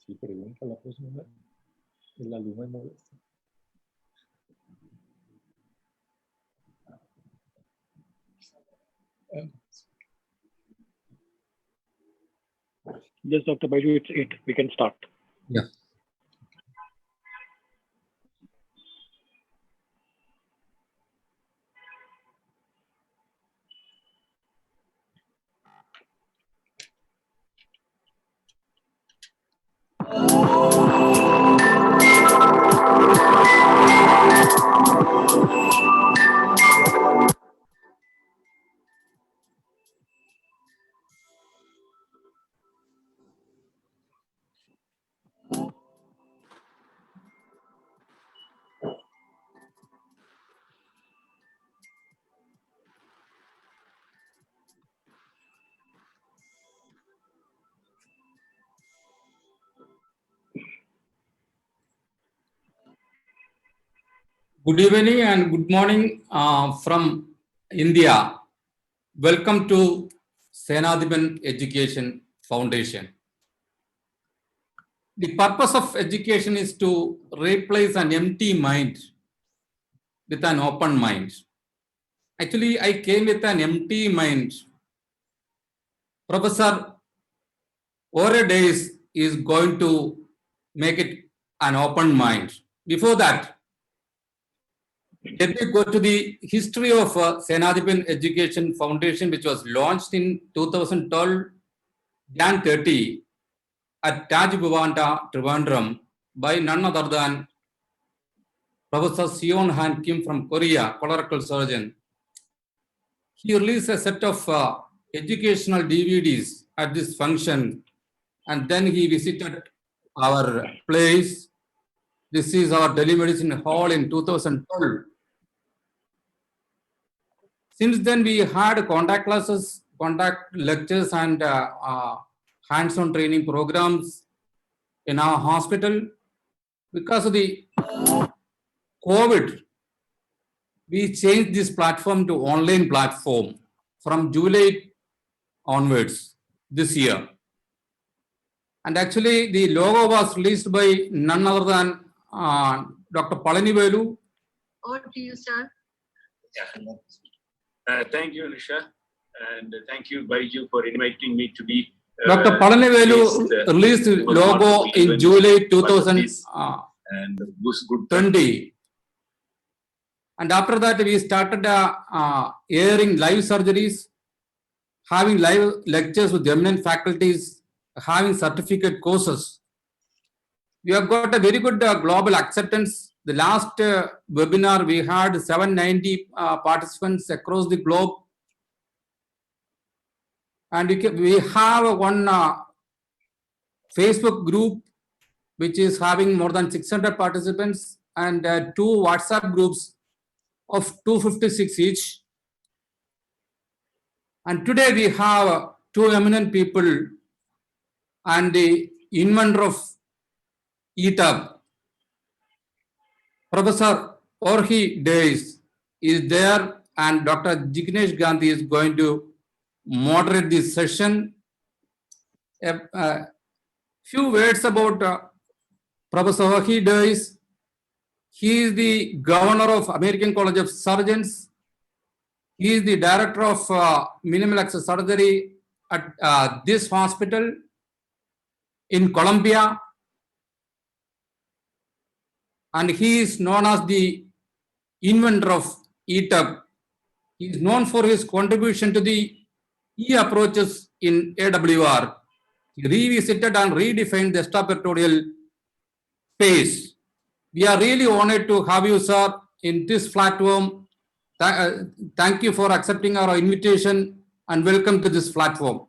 Si pregunta la próxima, el alumno es molesto. Yes, Dr. Baiju, it's it. We can start. Yeah. Good evening and good morning from India. Welcome to Senadiban Education Foundation. The purpose of education is to replace an empty mind with an open mind. Actually, I came with an empty mind. Professor DAES is going to make it an open mind. Before that, let me go to the history of Senadiban Education Foundation, which was launched in 2012, Jan 30, at Taj Bhavanta, Trivandrum, by none other than Professor Seon Han Kim from Korea, colorectal surgeon. He released a set of educational DVDs at this function, and then he visited our place. This is our telemedicine hall in 2012. Since then, we had contact classes, contact lectures, and hands-on training programs in our hospital. Because of the COVID, we changed this platform to online platform from July onwards this year. And actually, the logo was released by none other than Dr. Palanivelu. Over to you, sir. Yeah. Thank you, Nisha, and thank you, Baiju, for inviting me to be. Dr. Palanivelu released logo in July 2020. And after that, we started airing live surgeries, having live lectures with eminent faculties, having certificate courses. We have got a very good global acceptance. The last webinar, we had 790 participants across the globe. And we have one Facebook group, which is having more than 600 participants, and 2 WhatsApp groups of 256 each. And today we have 2 eminent people and the inventor of eTEP, Professor DAES is there, and Dr. Jignesh Gandhi is going to moderate this session. A few words about Professor DAES. He is the governor of American College of Surgeons. He is the director of minimal access surgery at this hospital in Colombia. And he is known as the inventor of eTEP. He is known for his contribution to the approaches in AWR. He revisited and redefined the extraperitoneal space. We are really honored to have you, sir, in this platform. Thank you for accepting our invitation and welcome to this platform.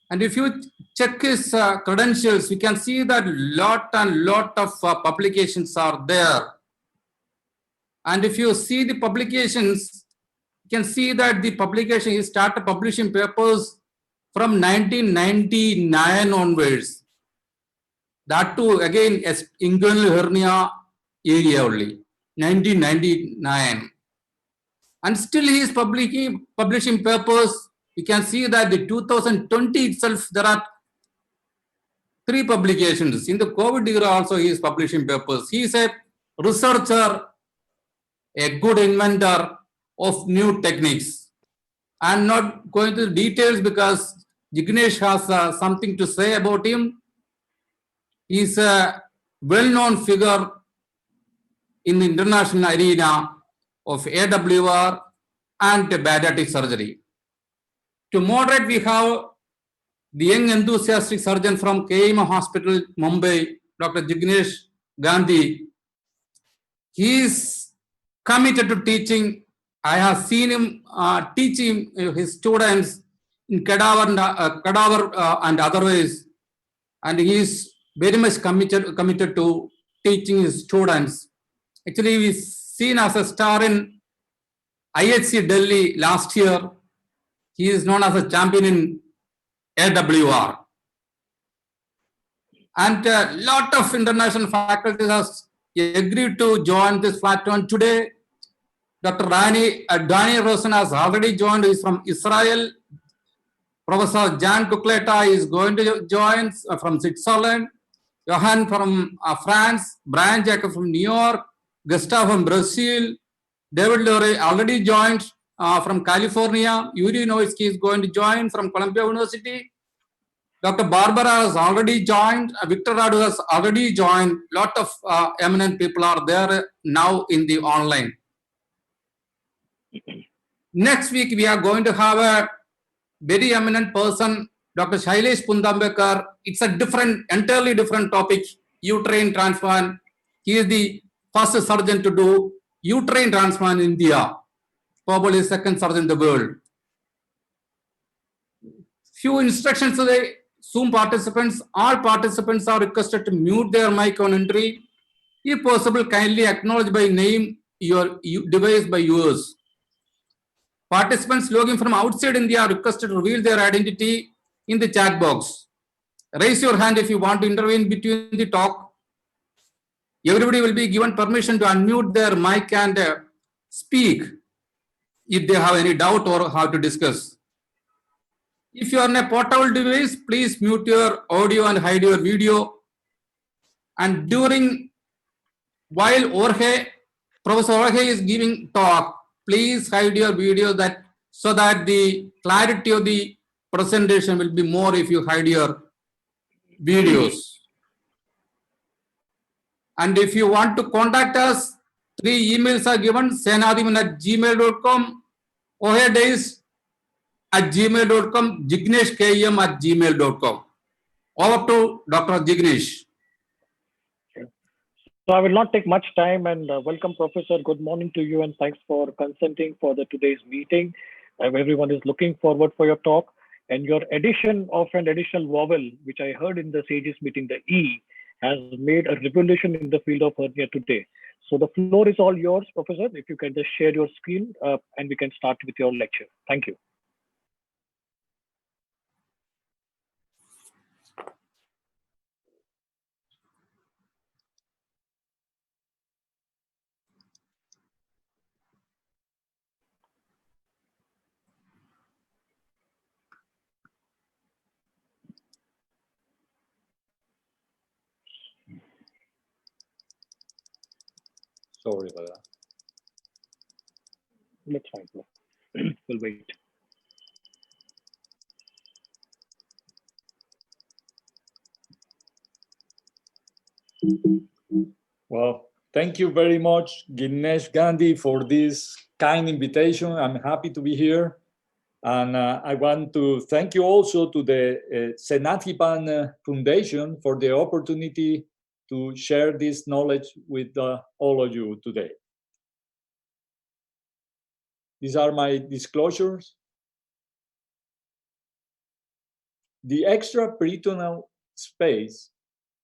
And if you check his credentials, we can see that lot of publications are there. And if you see the publications, you can see that the publication, he started publishing papers from 1999 onwards. That too, again, as inguinal hernia area only, 1999. And still he is publishing papers. You can see that the 2020 itself, there are 3 publications. In the COVID era also he is publishing papers. He is a researcher, a good inventor of new techniques. I'm not going to the details because Jignesh has something to say about him. He is a well-known figure in the international arena of AWR and bariatric surgery. To moderate, we have the young enthusiastic surgeon from KEM Hospital, Mumbai, Dr. Jignesh Gandhi. He is committed to teaching. I have seen him teaching his students in cadaver and otherwise, and he is very much committed to teaching his students. Actually, he is seen as a star in IHC Delhi last year. He is known as a champion in AWR. And a lot of international faculties have agreed to join this platform today. Dr. Danny Rosen has already joined. He is from Israel. Professor Jan Kukleta is going to join from Switzerland. Johan from France. Brian Jacob from New York. Gustav from Brazil. David Lore already joined from California. Yuri Noisky is going to join from Columbia University. Dr. Barbara has already joined. Victor Radu has already joined. Lot of eminent people are there now in the online. Next week, we are going to have a very eminent person, Dr. Shailesh Pundambekar. It's a entirely different topic, uterine transplant. He is the first surgeon to do uterine transplant in India, probably second surgeon in the world. Few instructions today. Zoom participants, all participants are requested to mute their mic on entry. If possible, kindly acknowledge by name your device by yours. Participants logging from outside India are requested to reveal their identity in the chat box. Raise your hand if you want to intervene between the talk. Everybody will be given permission to unmute their mic and speak if they have any doubt or how to discuss. If you are on a portable device, please mute your audio and hide your video. And while Professor Jorge is giving talk, please hide your video so that the clarity of the presentation will be more if you hide your videos. And if you want to contact us, 3 emails are given: senadiman@gmail.com, ohedays@gmail.com, jigneshkem@gmail.com. Over to Dr. Jignesh. So I will not take much time, and welcome, Professor. Good morning to you, and thanks for consenting for today's meeting. Everyone is looking forward for your talk, and your addition of an additional vowel, which I heard in the SAGES meeting, the E, has made a revolution in the field of hernia today. So the floor is all yours, Professor. If you can just share your screen and we can start with your lecture. Thank you. Sorry about that. That's fine. We'll wait. Well, thank you very much, Jignesh Gandhi, for this kind invitation. I'm happy to be here. And I want to thank you also to the Senatipan Foundation for the opportunity to share this knowledge with all of you today. These are my disclosures. The extraperitoneal space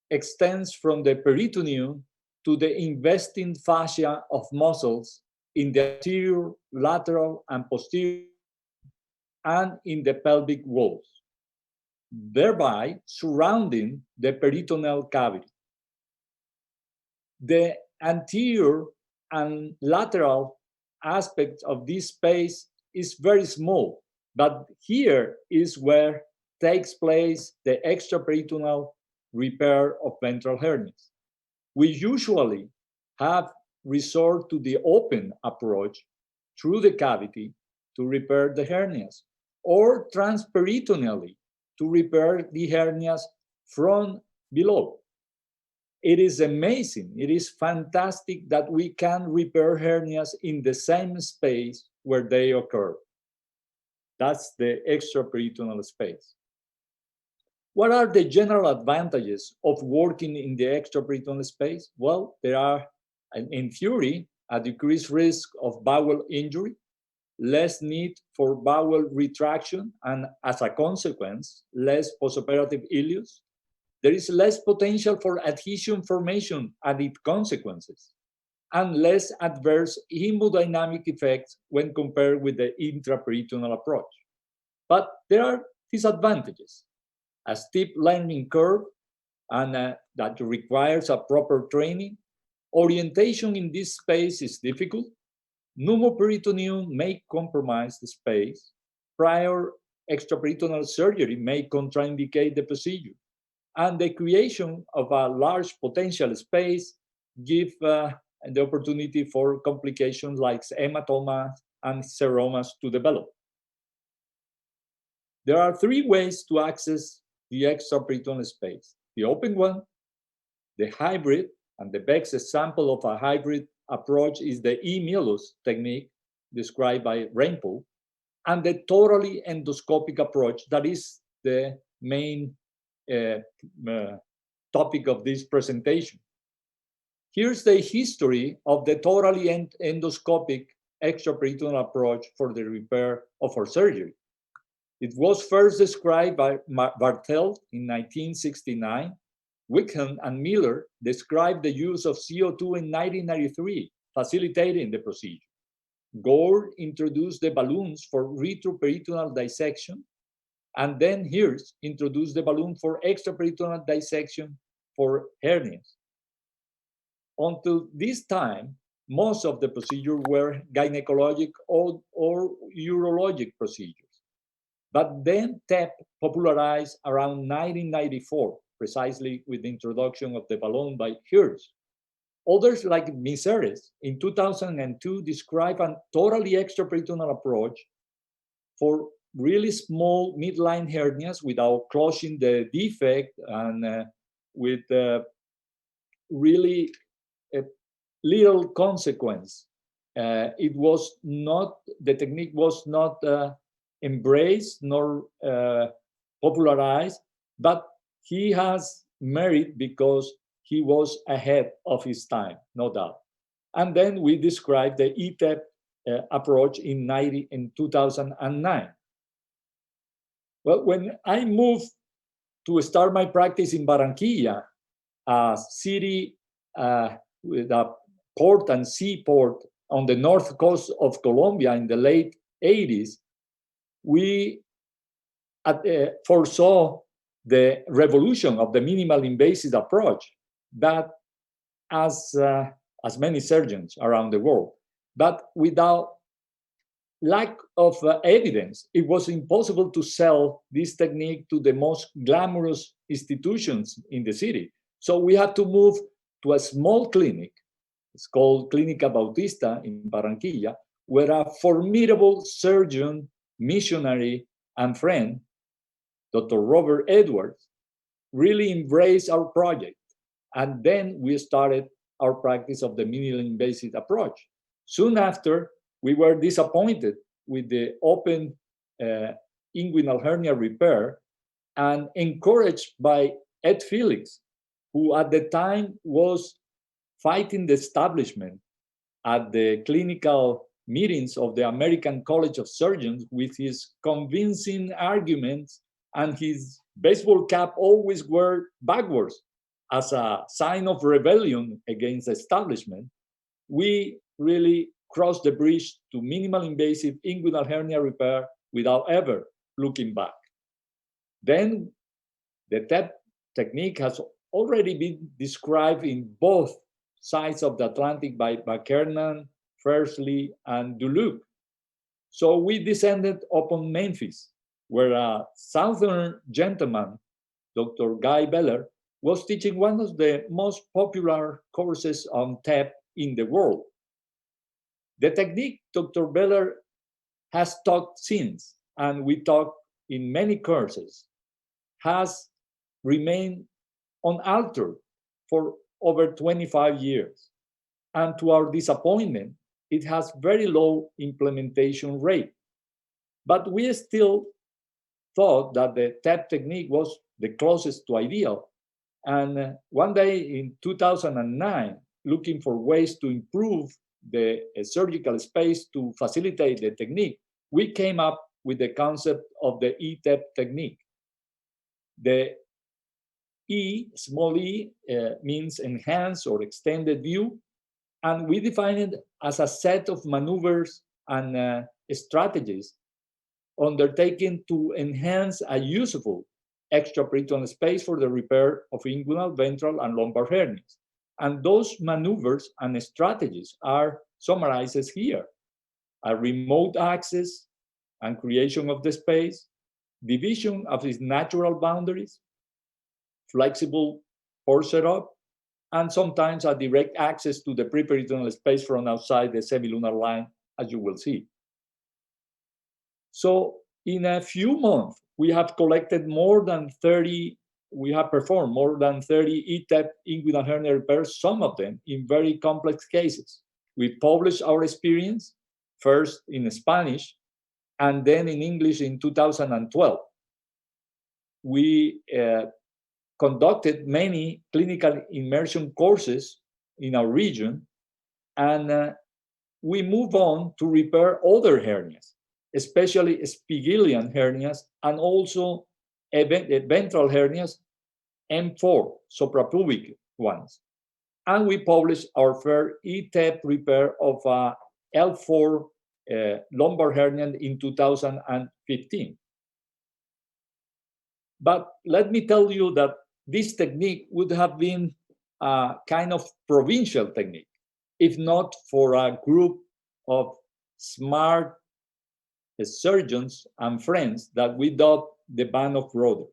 extends from the peritoneum to the investing fascia of muscles in the anterior, lateral, and posterior, and in the pelvic walls, thereby surrounding the peritoneal cavity. The anterior and lateral aspects of this space is very small, but here is where takes place the extraperitoneal repair of ventral hernias. We usually have resort to the open approach through the cavity to repair the hernias, or transperitoneally to repair the hernias from below. It is amazing, it is fantastic that we can repair hernias in the same space where they occur. That's the extraperitoneal space. What are the general advantages of working in the extraperitoneal space? Well, there are, in theory, a decreased risk of bowel injury, less need for bowel retraction, and as a consequence, less postoperative ileus. There is less potential for adhesion formation and its consequences, and less adverse hemodynamic effects when compared with the intraperitoneal approach. But there are disadvantages. A steep learning curve, and that requires a proper training. Orientation in this space is difficult. Pneumoperitoneum may compromise the space. Prior extraperitoneal surgery may contraindicate the procedure. And the creation of a large potential space give the opportunity for complications like hematomas and seromas to develop. There are three ways to access the extraperitoneal space: the open one, the hybrid, and the best example of a hybrid approach is the E-Milus technique described by Rainpool, and the totally endoscopic approach that is the main topic of this presentation. Here's the history of the totally endoscopic extraperitoneal approach for the repair of our surgery. It was first described by Bartel in 1969. Wickham and Miller described the use of CO2 in 1993, facilitating the procedure. Gore introduced the balloons for retroperitoneal dissection, and then Hirsch introduced the balloon for extraperitoneal dissection for hernias. Until this time, most of the procedures were gynecologic or urologic procedures. But then TEP popularized around 1994, precisely with the introduction of the balloon by Hirsch. Others like Miseres in 2002 described a totally extraperitoneal approach for really small midline hernias without closing the defect and with really little consequence. It was not, the technique was not embraced nor popularized, but he has merit because he was ahead of his time, no doubt. And then we described the eTEP approach in 2009. Well, when I moved to start my practice in Barranquilla, a city with a port and seaport on the north coast of Colombia in the late 80s, we foresaw the revolution of the minimal invasive approach, that as many surgeons around the world, but without lack of evidence, it was impossible to sell this technique to the most glamorous institutions in the city. So we had to move to a small clinic. It's called Clínica Bautista in Barranquilla, where a formidable surgeon, missionary, and friend, Dr. Robert Edwards, really embraced our project. And then we started our practice of the minimally invasive approach. Soon after, we were disappointed with the open inguinal hernia repair and encouraged by Ed Felix, who at the time was fighting the establishment at the clinical meetings of the American College of Surgeons with his convincing arguments, and his baseball cap always wore backwards as a sign of rebellion against the establishment. We really crossed the bridge to minimal invasive inguinal hernia repair without ever looking back. Then the TEP technique has already been described in both sides of the Atlantic by Kernan, Fersley, and Duluc. So we descended upon Memphis, where a Southern gentleman, Dr. Guy Beller, was teaching one of the most popular courses on TEP in the world. The technique Dr. Beller has taught since, and we taught in many courses, has remained unaltered for over 25 years. And to our disappointment, it has very low implementation rate. But we still thought that the TEP technique was the closest to ideal. And one day in 2009, looking for ways to improve the surgical space to facilitate the technique, we came up with the concept of the eTEP technique. The E, small e, means enhanced or extended view, and we define it as a set of maneuvers and strategies undertaken to enhance a useful extraperitoneal space for the repair of inguinal, ventral, and lumbar hernias. And those maneuvers and strategies are summarized here: a remote access and creation of the space, division of its natural boundaries, flexible port setup, and sometimes a direct access to the preperitoneal space from outside the semilunar line, as you will see. So in a few months, we have performed more than 30 eTEP inguinal hernia repairs, some of them in very complex cases. We published our experience, first in Spanish, and then in English in 2012. We conducted many clinical immersion courses in our region, and we move on to repair other hernias, especially Spigelian hernias and also ventral hernias, M4, suprapubic ones. And we published our first eTEP repair of a L4 lumbar hernia in 2015. But let me tell you that this technique would have been a kind of provincial technique, if not for a group of smart surgeons and friends that we dubbed the Band of Brothers.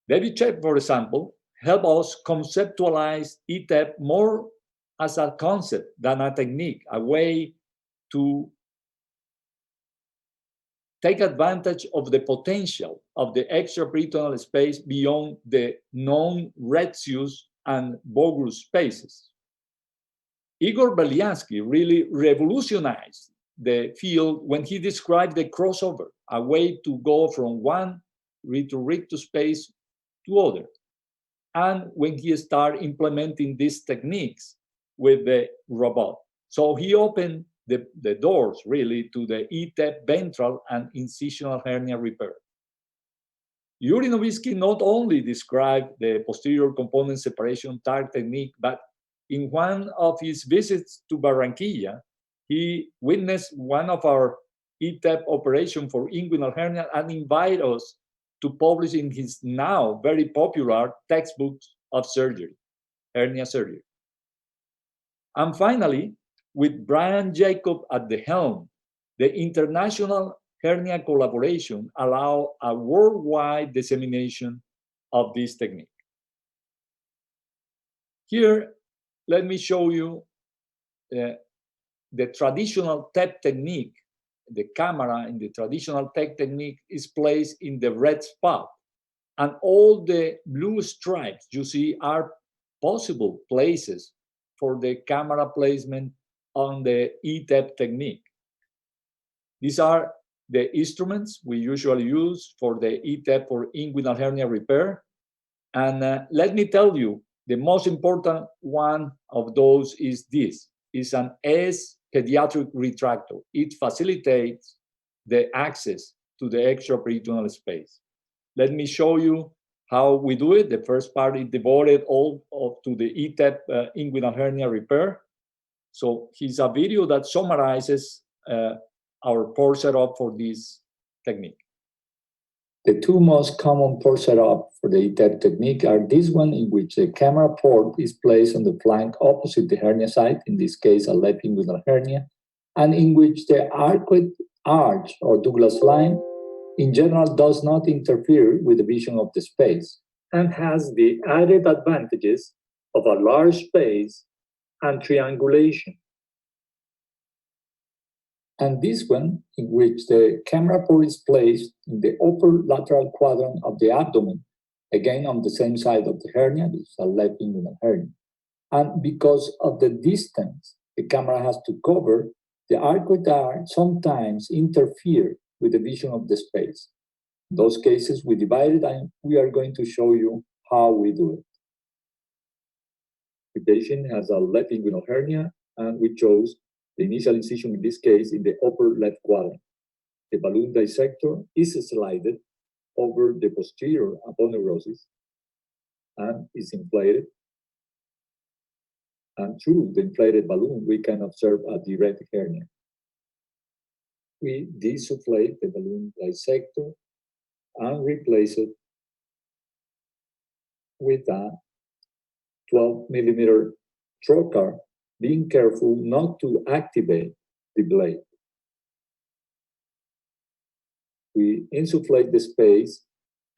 David Chep, for example, helped us conceptualize eTEP more as a concept than a technique, a way to take advantage of the potential of the extraperitoneal space beyond the known rettious and bogus spaces. Igor Belyansky really revolutionized the field when he described the crossover, a way to go from one rictus space to other. And when he started implementing these techniques with the robot. So he opened the doors really to the eTEP ventral and incisional hernia repair. Yuri Novitsky not only described the posterior component separation TARC technique, but in one of his visits to Barranquilla, he witnessed one of our eTEP operation for inguinal hernia and invited us to publish in his now very popular textbooks of surgery, hernia surgery. And finally, with Brian Jacob at the helm, the international hernia collaboration allowed a worldwide dissemination of this technique. Here, let me show you the traditional TEP technique. The camera in the traditional TEP technique is placed in the red spot, and all the blue stripes you see are possible places for the camera placement on the eTEP technique. These are the instruments we usually use for the eTEP or inguinal hernia repair. And let me tell you, the most important one of those is this. It's an S pediatric retractor. It facilitates the access to the extraperitoneal space. Let me show you how we do it. The first part is devoted all to the eTEP inguinal hernia repair. So here's a video that summarizes our port setup for this technique. The two most common port setup for the eTEP technique are this one, in which the camera port is placed on the flank opposite the hernia site, in this case a left inguinal hernia, and in which the arcuate arch or Douglas line in general does not interfere with the vision of the space. and has the added advantages of a large space and triangulation. And this one, in which the camera port is placed in the upper lateral quadrant of the abdomen, again on the same side of the hernia, this is a left inguinal hernia. And because of the distance the camera has to cover, the arcuate arc sometimes interfere with the vision of the space. In those cases, we divide it, and we are going to show you how we do it. The patient has a left inguinal hernia, and we chose the initial incision, in this case, in the upper left quadrant. The balloon dissector is slided over the posterior aponeurosis and is inflated. And through the inflated balloon, we can observe a direct hernia. We desufflate the balloon dissector and replace it with a 12 millimeter trocar, being careful not to activate the blade. We insufflate the space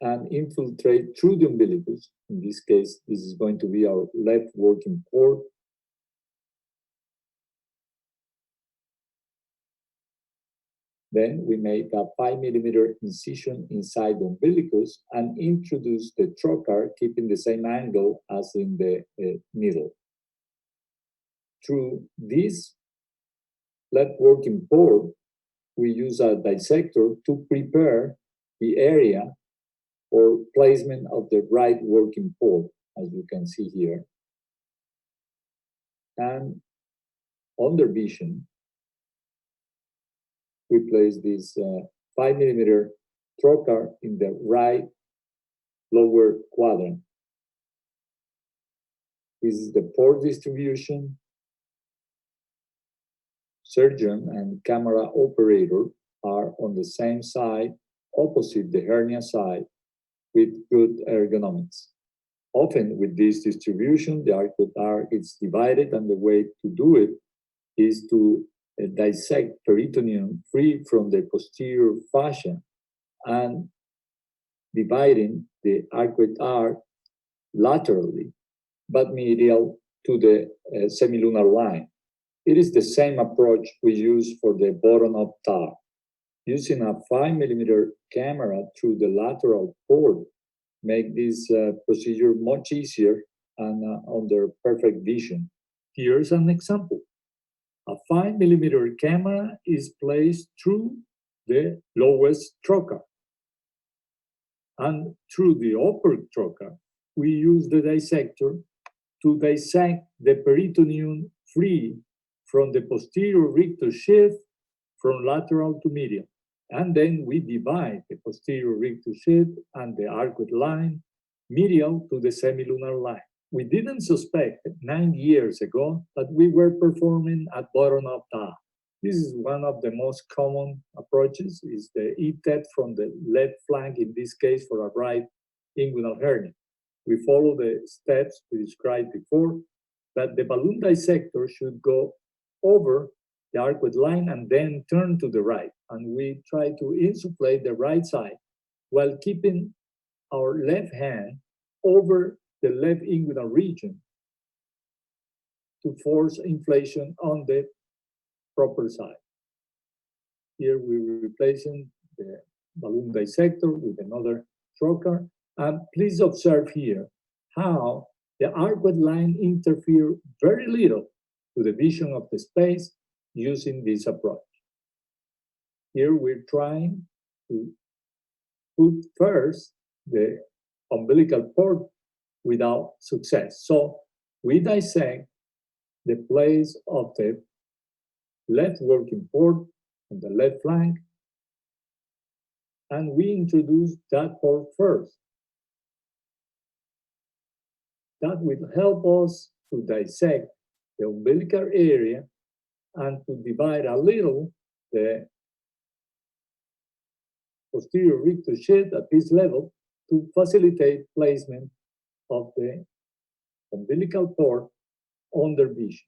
and infiltrate through the umbilicus. In this case, this is going to be our left working port. Then we make a 5 millimeter incision inside the umbilicus and introduce the trocar, keeping the same angle as in the needle. Through this left working port, we use a dissector to prepare the area for placement of the right working port, as you can see here. And under vision, we place this 5 millimeter trocar in the right lower quadrant. This is the port distribution. Surgeon and camera operator are on the same side, opposite the hernia side, with good ergonomics. Often with this distribution, the arcuate arc is divided, and the way to do it is to dissect peritoneum free from the posterior fascia and dividing the arcuate arc laterally, but medial to the semilunar line. It is the same approach we use for the bottom-up TAR. Using a 5 millimeter camera through the lateral port make this procedure much easier and under perfect vision. Here's an example. A 5 millimeter camera is placed through the lowest trocar. And through the upper trocar, we use the dissector to dissect the peritoneum free from the posterior rictus sheath from lateral to medial. And then we divide the posterior rictus sheath and the arcuate line medial to the semilunar line. We didn't suspect 9 years ago that we were performing a bottom-up TAR. This is one of the most common approaches, is the eTEP from the left flank, in this case for a right inguinal hernia. We follow the steps we described before, but the balloon dissector should go over the arcuate line and then turn to the right. And we try to insufflate the right side while keeping our left hand over the left inguinal region to force inflation on the proper side. Here we're replacing the balloon dissector with another trocar. And please observe here how the arcuate line interferes very little to the vision of the space using this approach. Here we're trying to put first the umbilical port without success. So we dissect the place of the left working port on the left flank, and we introduce that port first. That will help us to dissect the umbilical area and to divide a little the posterior rictus sheath at this level to facilitate placement of the umbilical port under vision.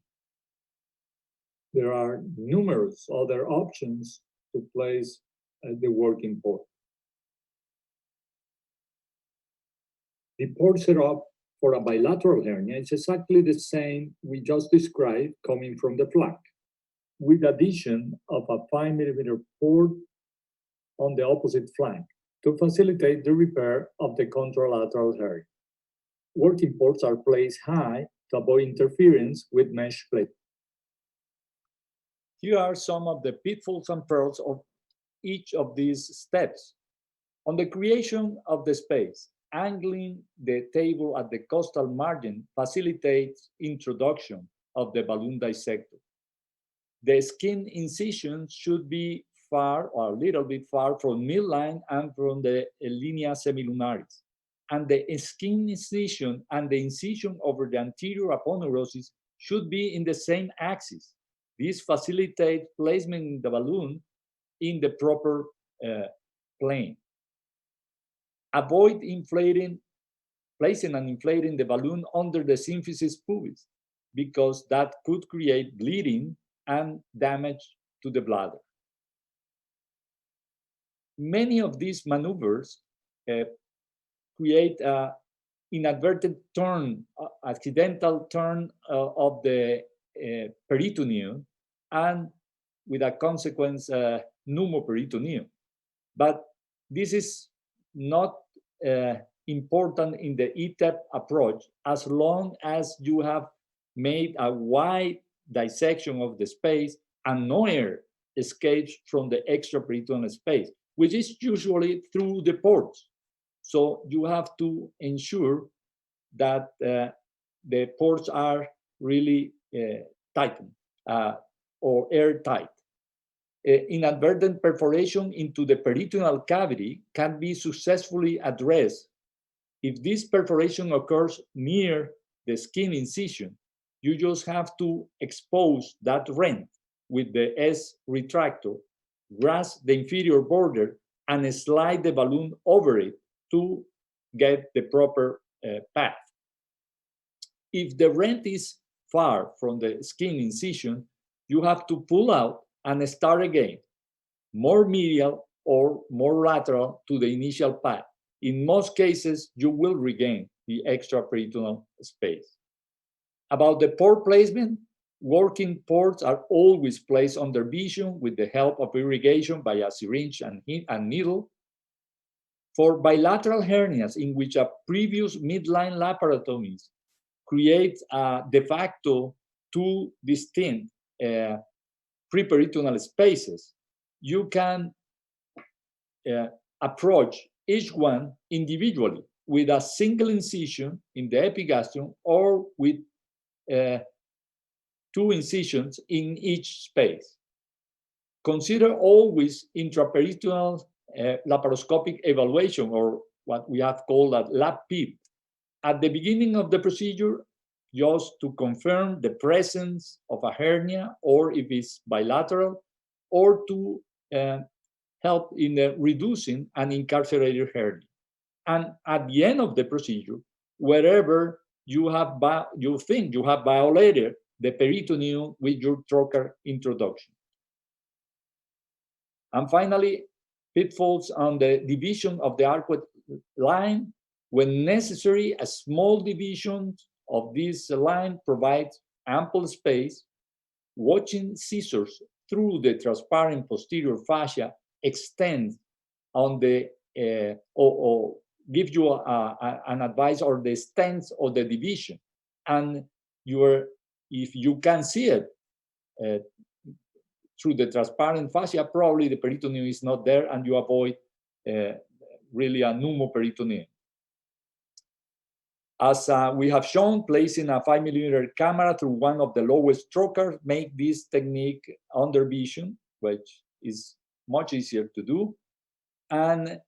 There are numerous other options to place the working port. The port setup for a bilateral hernia is exactly the same we just described coming from the flank, with addition of a 5mm port on the opposite flank to facilitate the repair of the contralateral hernia. Working ports are placed high to avoid interference with mesh plate. Here are some of the pitfalls and pearls of each of these steps. On the creation of the space, angling the table at the costal margin facilitates introduction of the balloon dissector. The skin incision should be far or a little bit far from midline and from the linea semilunaris. And the skin incision and the incision over the anterior aponeurosis should be in the same axis. This facilitates placement in the balloon in the proper plane. Avoid placing and inflating the balloon under the symphysis pubis, because that could create bleeding and damage to the bladder. Many of these maneuvers create an inadvertent turn, accidental turn of the peritoneal, and with a consequence, pneumoperitoneal. But this is not important in the eTEP approach, as long as you have made a wide dissection of the space and no air escapes from the extraperitoneal space, which is usually through the ports. So you have to ensure that the ports are really tightened or airtight. Inadvertent perforation into the peritoneal cavity can be successfully addressed. If this perforation occurs near the skin incision, you just have to expose that rent with the S retractor, grasp the inferior border, and slide the balloon over it to get the proper path. If the rent is far from the skin incision, you have to pull out and start again, more medial or more lateral to the initial path. In most cases, you will regain the extraperitoneal space. About the port placement, working ports are always placed under vision with the help of irrigation by a syringe and needle. For bilateral hernias in which a previous midline laparotomy creates de facto two distinct preperitoneal spaces, you can approach each one individually with a single incision in the epigastrium or with two incisions in each space. Consider always intraperitoneal laparoscopic evaluation, or what we have called a lap PEEP, at the beginning of the procedure, just to confirm the presence of a hernia, or if it's bilateral, or to help in reducing an incarcerated hernia. And at the end of the procedure, wherever you think you have violated the peritoneum with your trocar introduction. And finally, pitfalls on the division of the arcuate line. When necessary, a small division of this line provides ample space. Watching scissors through the transparent posterior fascia extends on the or give you an advice or the stance of the division, and if you can see it through the transparent fascia, probably the peritoneum is not there, and you avoid really a pneumoperitoneum. As we have shown, placing a 5mm camera through one of the lowest trocars make this technique under vision, which is much easier to do. And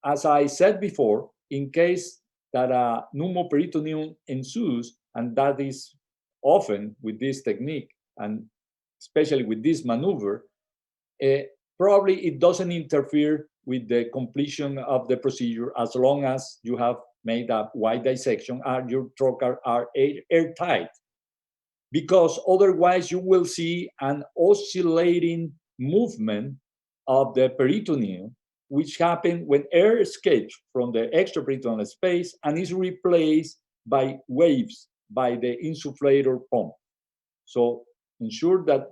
as I said before, in case that a pneumoperitoneum ensues, and that is often with this technique, and especially with this maneuver, probably it doesn't interfere with the completion of the procedure as long as you have made a wide dissection and your trocar are airtight. Because otherwise you will see an oscillating movement of the peritoneum which happens when air escapes from the extraperitoneal space and is replaced by waves by the insufflator pump. So ensure that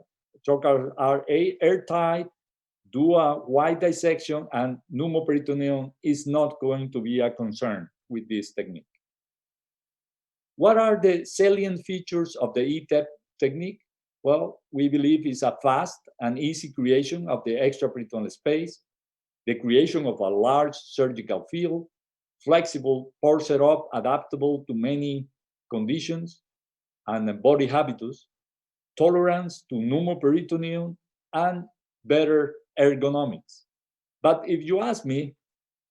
trocars are airtight, do a wide dissection, and pneumoperitoneum is not going to be a concern with this technique. What are the salient features of the eTEP technique? Well, we believe it's a fast and easy creation of the extraperitoneal space, the creation of a large surgical field, flexible pore setup adaptable to many conditions and body habitus, tolerance to pneumoperitoneum, and better ergonomics. But if you ask me,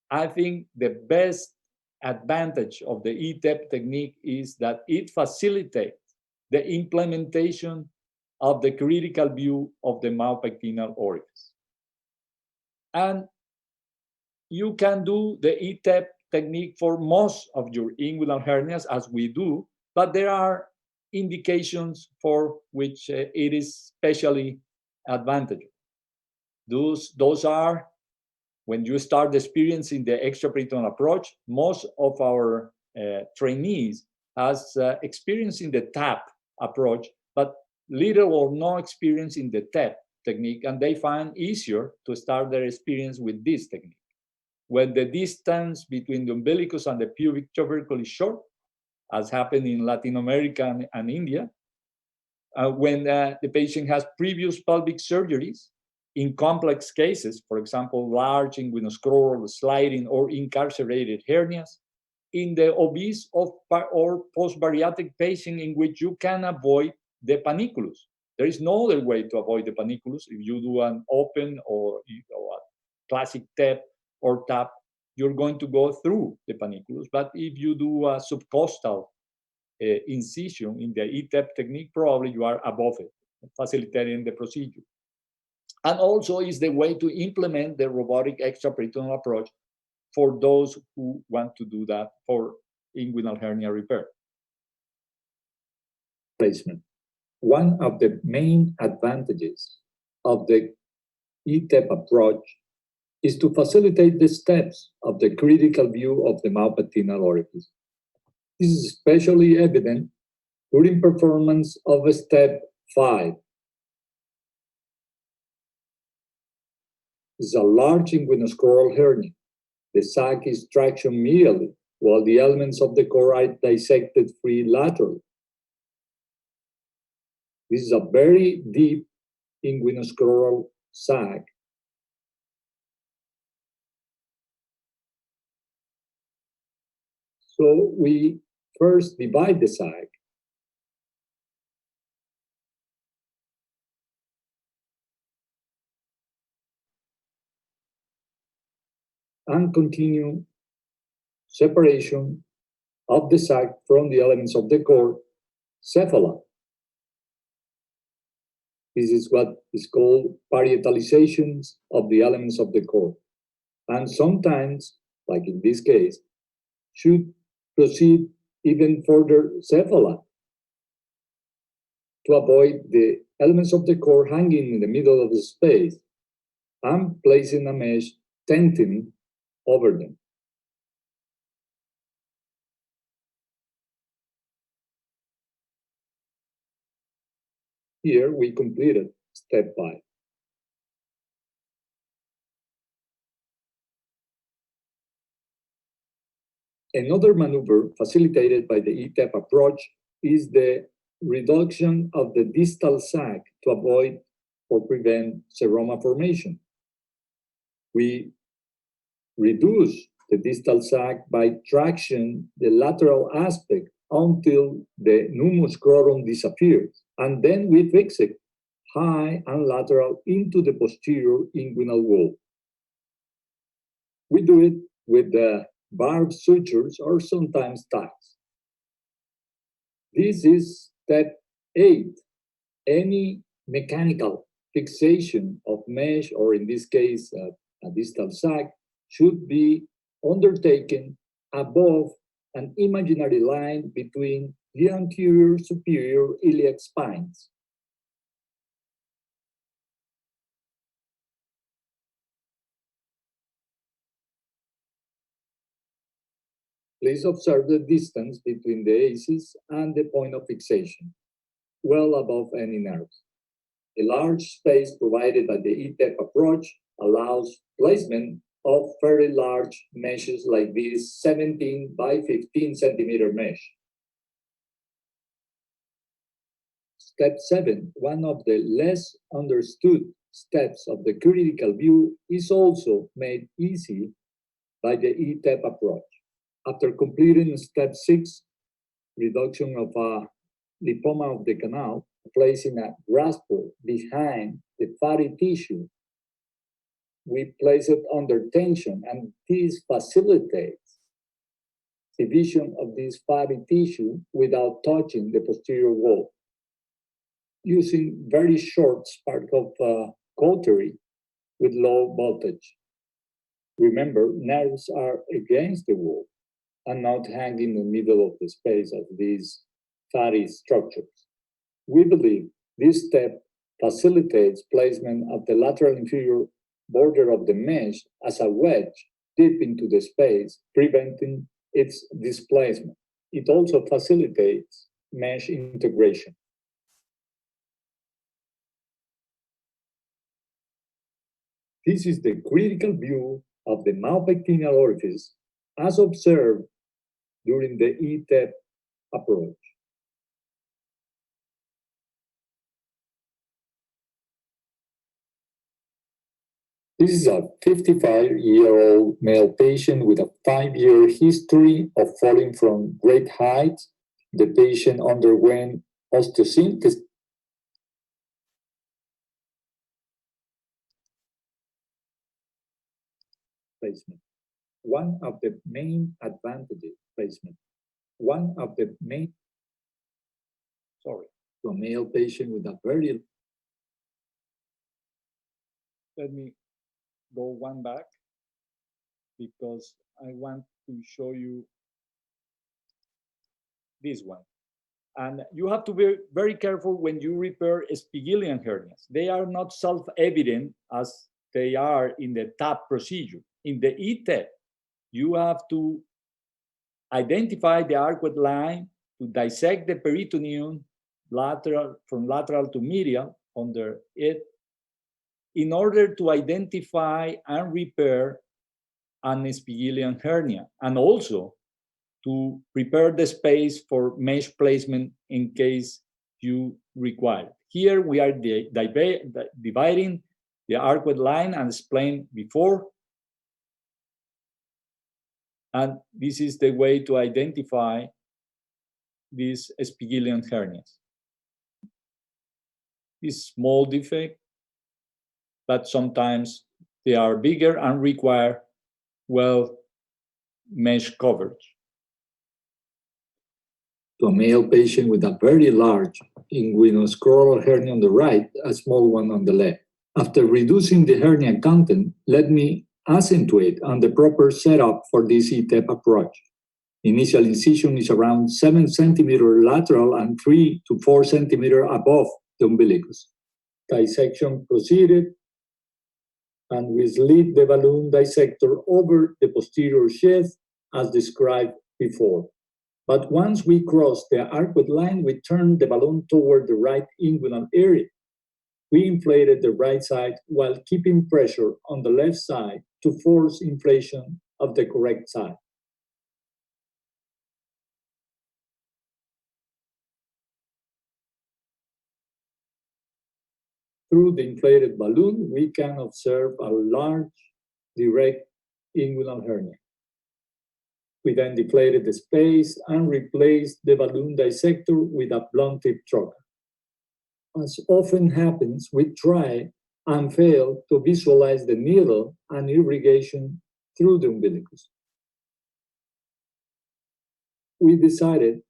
I think the best advantage of the eTEP technique is that it facilitates the implementation of the critical view of the mouth-pectineal orifice. And you can do the eTEP technique for most of your inguinal hernias, as we do, but there are indications for which it is especially advantageous. Those are when you start experiencing the extraperitoneal approach. Most of our trainees has experience in the TAP approach, but little or no experience in the TEP technique, and they find easier to start their experience with this technique. When the distance between the umbilicus and the pubic tubercle is short, as happened in Latin America and India, when the patient has previous pelvic surgeries, in complex cases, for example, large inguinoscrotal, sliding, or incarcerated hernias, in the obese or post-bariatric patient in which you can avoid the panniculus. There is no other way to avoid the panniculus. If you do an open or a classic TEP or TAP, you're going to go through the panniculus. But if you do a subcostal incision in the eTEP technique, probably you are above it, facilitating the procedure. And also is the way to implement the robotic extraperitoneal approach for those who want to do that for inguinal hernia repair. Placement. One of the main advantages of the eTEP approach is to facilitate the steps of the critical view of the mouth-pectineal orifice. This is especially evident during performance of step 5. This is a large inguinoscrotal hernia. The sac is traction medially, while the elements of the core are dissected free laterally. This is a very deep inguinoscrotal sac. So we first divide the sac. And continue separation of the sac from the elements of the core, cephala. This is what is called parietalizations of the elements of the core. And sometimes, like in this case, should proceed even further cephala to avoid the elements of the core hanging in the middle of the space and placing a mesh tenting over them. Here we completed step 5. Another maneuver facilitated by the eTEP approach is the reduction of the distal sac to avoid or prevent seroma formation. We reduce the distal sac by traction the lateral aspect until the pneumoscrotum disappears, and then we fix it high and lateral into the posterior inguinal wall. We do it with the barbed sutures or sometimes tacks. This is step 8. Any mechanical fixation of mesh, or in this case, a distal sac, should be undertaken above an imaginary line between the anterior superior iliac spines. Please observe the distance between the aces and the point of fixation, well above any nerves. The large space provided by the eTEP approach allows placement of very large meshes like this 17 by 15 centimeter mesh. Step 7, one of the less understood steps of the critical view, is also made easy by the eTEP approach. After completing step 6, reduction of a lipoma of the canal, placing a grasper behind the fatty tissue, we place it under tension, and this facilitates division of this fatty tissue without touching the posterior wall. Using very short spark of cautery with low voltage. Remember, nerves are against the wall and not hanging in the middle of the space of these fatty structures. We believe this step facilitates placement of the lateral inferior border of the mesh as a wedge deep into the space, preventing its displacement. It also facilitates mesh integration. This is the critical view of the malpectineal orifice as observed during the eTEP approach. This is a 55-year-old male patient with a 5-year history of falling from great heights. The patient underwent osteosynthesis placement. One of the main advantages placement. One of the main, to a male patient with a very, let me go one back because I want to show you this one. And you have to be very careful when you repair Spigelian hernias. They are not self-evident as they are in the TAP procedure. In the eTEP, you have to identify the arcuate line, to dissect the peritoneum from lateral to medial under it, in order to identify and repair an Spigelian hernia, and also to prepare the space for mesh placement in case you require. Here we are dividing the arcuate line and explained before. And this is the way to identify these Spigelian hernias. This small defect, but sometimes they are bigger and require well mesh coverage. To a male patient with a very large inguinal hernia on the right, a small one on the left. After reducing the hernia content, let me accentuate on the proper setup for this eTEP approach. Initial incision is around 7 centimeter lateral and 3 to 4 centimeter above the umbilicus. Dissection proceeded, and we slid the balloon dissector over the posterior sheath as described before. But once we crossed the arcuate line, we turned the balloon toward the right inguinal area. We inflated the right side while keeping pressure on the left side to force inflation of the correct side. Through the inflated balloon, we can observe a large direct inguinal hernia. We then deflated the space and replaced the balloon dissector with a blunt tip trocar. As often happens, we try and fail to visualize the needle and irrigation through the umbilicus. We decided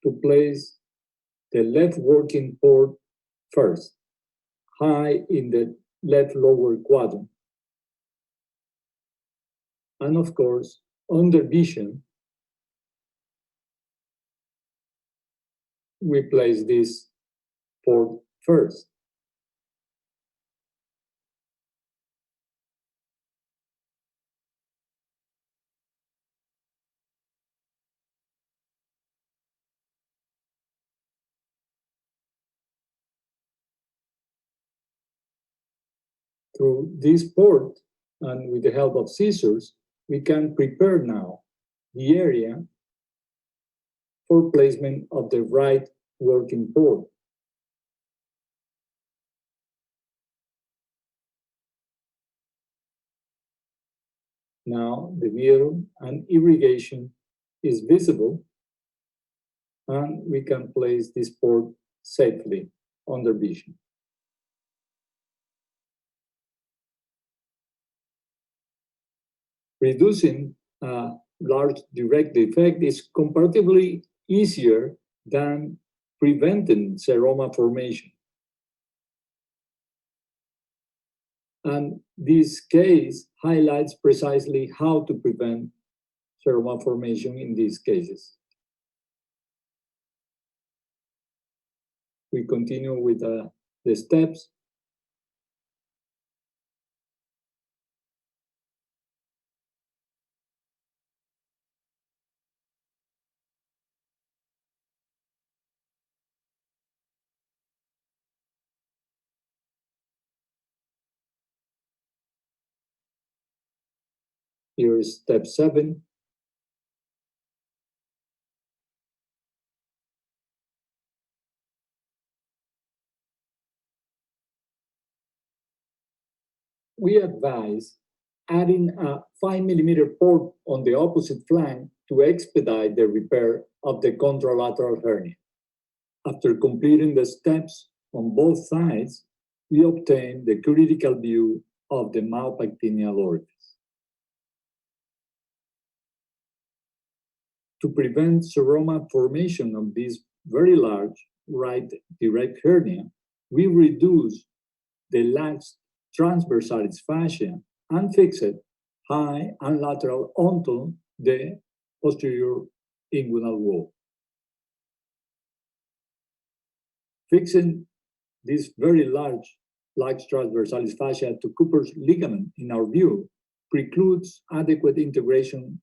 to place the left working port first, high in the left lower quadrant. And of course, under vision, we place this port first. Through this port and with the help of scissors, we can prepare now the area for placement of the right working port. Now the veil and irrigation is visible, and we can place this port safely under vision. Reducing a large direct defect is comparatively easier than preventing seroma formation. And this case highlights precisely how to prevent seroma formation in these cases. We continue with the steps. Here is step 7. We advise adding a 5mm port on the opposite flank to expedite the repair of the contralateral hernia. After completing the steps on both sides, we obtain the critical view of the malpactinial orifice. To prevent seroma formation of this very large right direct hernia, we reduce the lax transversalis fascia and fix it high and lateral onto the posterior inguinal wall. Fixing this very large lax transversalis fascia to Cooper's ligament, in our view, precludes adequate integration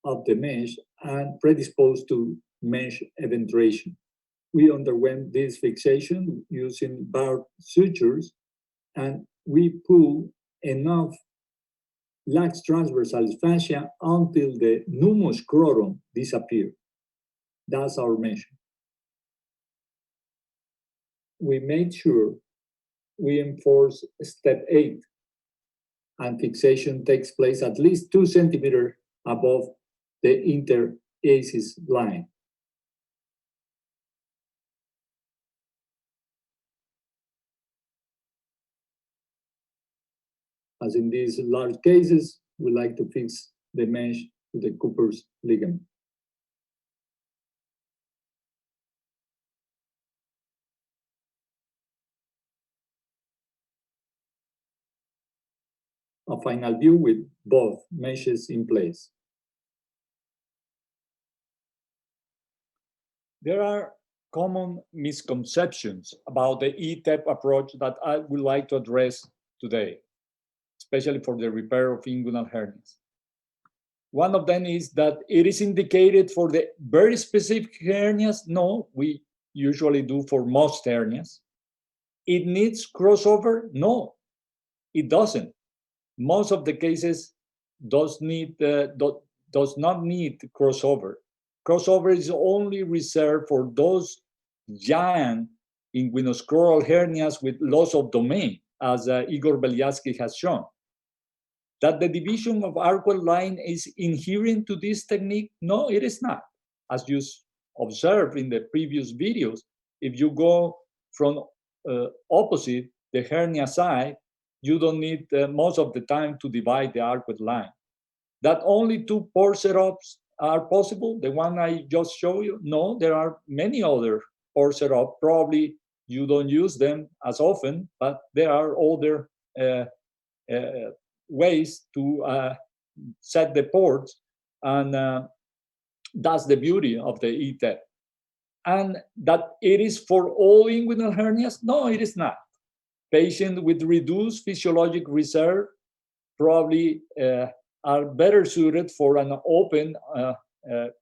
of the mesh and predisposed to mesh eventration. We underwent this fixation using barred sutures, and we pull enough lax transversalis fascia until the pneumoscrotum disappears. That's our measure. We made sure we enforce step 8, and fixation takes place at least 2 centimeters above the inter-ACES line. As in these large cases, we like to fix the mesh to the Cooper's ligament. A final view with both meshes in place. There are common misconceptions about the eTEP approach that I would like to address today, especially for the repair of inguinal hernias. One of them is that it is indicated for the very specific hernias. No, we usually do for most hernias. It needs crossover? No, it doesn't. Most of the cases does not need crossover. Crossover is only reserved for those giant inguinoscrotal hernias with loss of domain, as Igor Belyatsky has shown. That the division of arcuate line is inherent to this technique? No, it is not. As you observed in the previous videos, if you go from opposite the hernia side, you don't need most of the time to divide the arcuate line. That only 2 port setups are possible, the one I just showed you? No, there are many other port setups. Probably you don't use them as often, but there are other ways to set the ports, and that's the beauty of the eTEP. And that it is for all inguinal hernias? No, it is not. Patients with reduced physiologic reserve probably are better suited for an open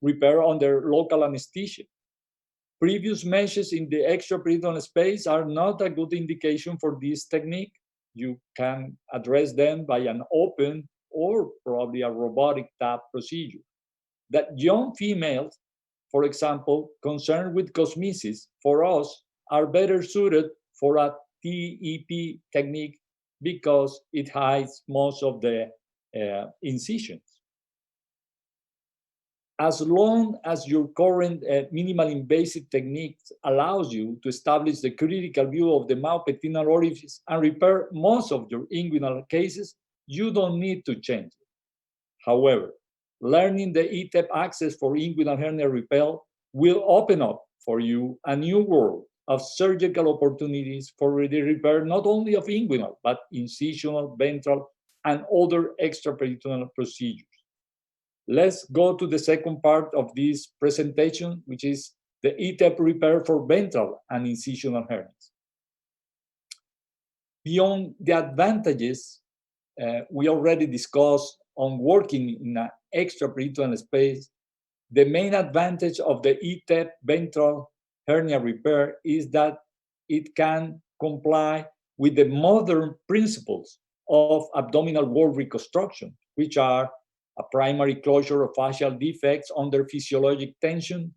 repair under local anesthesia. Previous meshes in the extraperitoneal space are not a good indication for this technique. you can address them by an open or probably a robotic tap procedure. That young females, for example, concerned with cosmesis, for us, are better suited for a TEP technique because it hides most of the incisions. As long as your current minimal invasive techniques allows you to establish the critical view of the mouth penile orifice and repair most of your inguinal cases, you don't need to change it. However, learning the eTEP access for inguinal hernia repair will open up for you a new world of surgical opportunities for the repair not only of inguinal, but incisional, ventral, and other extraperitoneal procedures. Let's go to the second part of this presentation, which is the eTEP repair for ventral and incisional hernias. Beyond the advantages we already discussed on working in an extraperitoneal space, the main advantage of the eTEP ventral hernia repair is that it can comply with the modern principles of abdominal wall reconstruction, which are a primary closure of fascial defects under physiologic tension,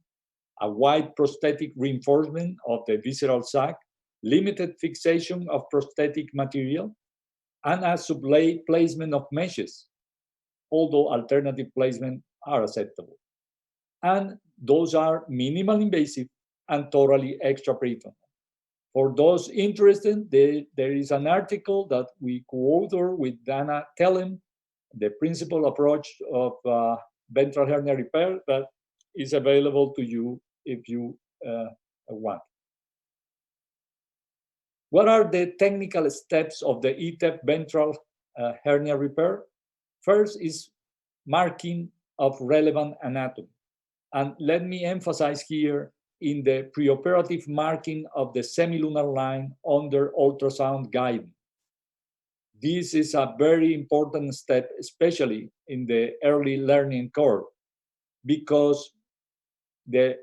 a wide prosthetic reinforcement of the visceral sac, limited fixation of prosthetic material, and a sublate placement of meshes, although alternative placement are acceptable. And those are minimal invasive and totally extraperitoneal. For those interested, there is an article that we co-author with Dana Tellem, the principal approach of ventral hernia repair, that is available to you if you want. What are the technical steps of the eTEP ventral hernia repair? First is marking of relevant anatomy. And let me emphasize here in the preoperative marking of the semilunar line under ultrasound guidance. This is a very important step, especially in the early learning curve, because the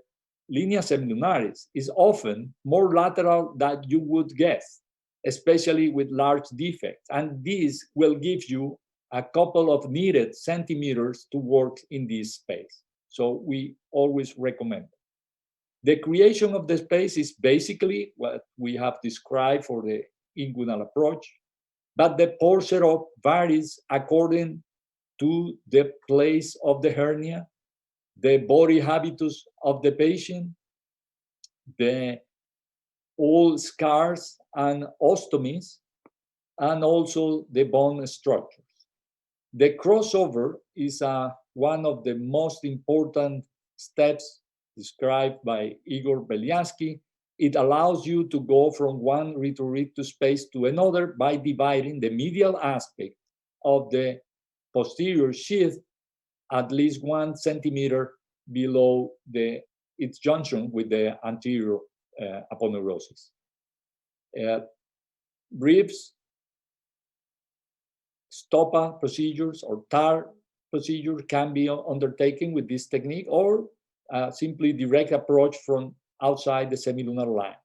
linea semilunaris is often more lateral than you would guess, especially with large defects. And this will give you a couple of needed centimeters to work in this space. So we always recommend it. The creation of the space is basically what we have described for the inguinal approach, but the pore setup varies according to the place of the hernia, the body habitus of the patient, the old scars and ostomies, and also the bone structures. The crossover is one of the most important steps described by Igor Belyansky. It allows you to go from one retrorectus space to another by dividing the medial aspect of the posterior sheath at least 1 centimeter below its junction with the anterior aponeurosis. Ribs, stoppa procedures or TAR procedures can be undertaken with this technique, or simply direct approach from outside the semilunar line.